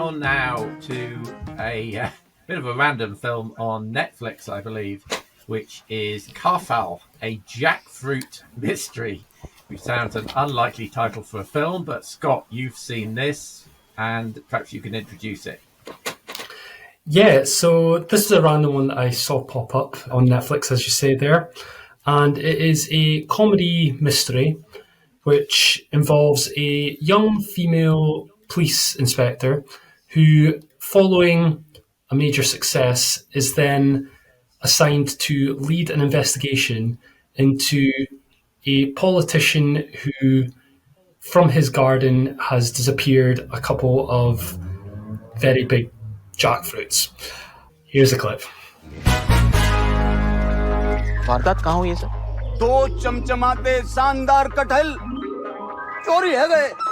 on now to a bit of a random film on Netflix, I believe, which is Kathal, a Jackfruit mystery, which sounds an unlikely title for a film, but Scott, you've seen this, and perhaps you can introduce it. Yeah, so this is a random one that I saw pop up on Netflix, as you say there, and it is a comedy mystery which involves a young female police inspector who, following a major success, is then assigned to lead an investigation into a politician who, from his garden, has disappeared a couple of very big jackfruits. Here's a clip. वारदात कहाँ हुई है sir? दो चमचमाते शानदार कटहल चोरी है गए।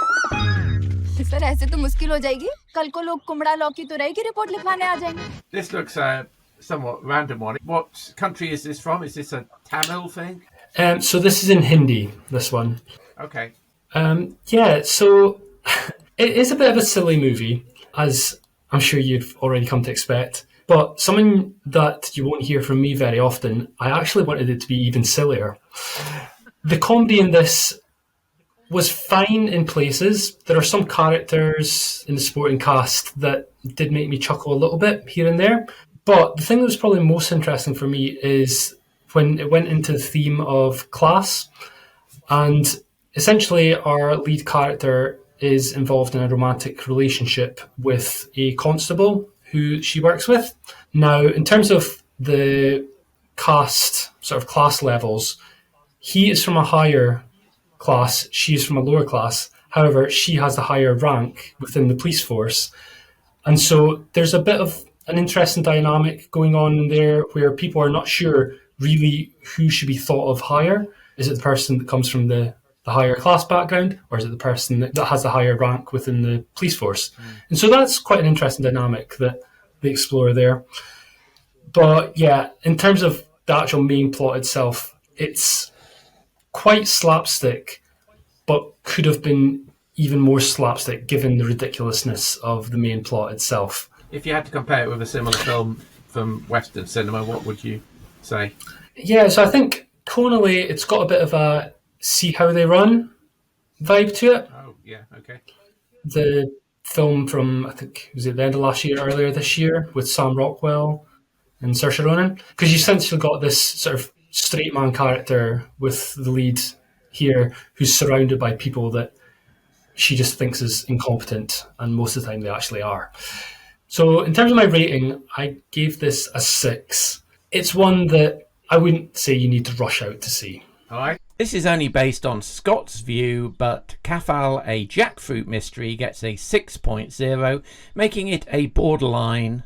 सर ऐसे तो मुश्किल हो जाएगी। कल को लोग कुमड़ा लौकी तो रही की रिपोर्ट लिखवाने आ जाएंगे। This looks a somewhat random one. What country is this from? Is this a Tamil thing? So this is in Hindi, this one. Okay. Yeah, so it is a bit of a silly movie, as I'm sure you've already come to expect. But something that you won't hear from me very often, I actually wanted it to be even sillier. The comedy in this was fine in places. There are some characters in the supporting cast that did make me chuckle a little bit here and there. But the thing that was probably most interesting for me is when it went into the theme of class. And essentially our lead character is involved in a romantic relationship with a constable who she works with. Now, in terms of the cast, sort of class levels, he is from a higher class, she is from a lower class. However, she has a higher rank within the police force. And so there's a bit of an interesting dynamic going on there where people are not sure really who should be thought of higher. Is it the person that comes from the higher class background, or is it the person that has a higher rank within the police force? And so that's quite an interesting dynamic that they explore there. But yeah, in terms of the actual main plot itself, it's quite slapstick, but could have been even more slapstick given the ridiculousness of the main plot itself. If you had to compare it with a similar film from Western cinema, what would you say? Yeah, so I think tonally it's got a bit of a See How They Run vibe to it. Oh, yeah, okay. The film from, I think, was it the end of last year, earlier this year, with Sam Rockwell and Saoirse Ronan? Because you essentially got this sort of straight man character with the lead here who's surrounded by people that she just thinks is incompetent, and most of the time they actually are. So in terms of my rating, I gave this a 6. It's one that I wouldn't say you need to rush out to see. All right. This is only based on Scott's view, but Kathal, a Jackfruit mystery, gets a 6.0, making it a borderline.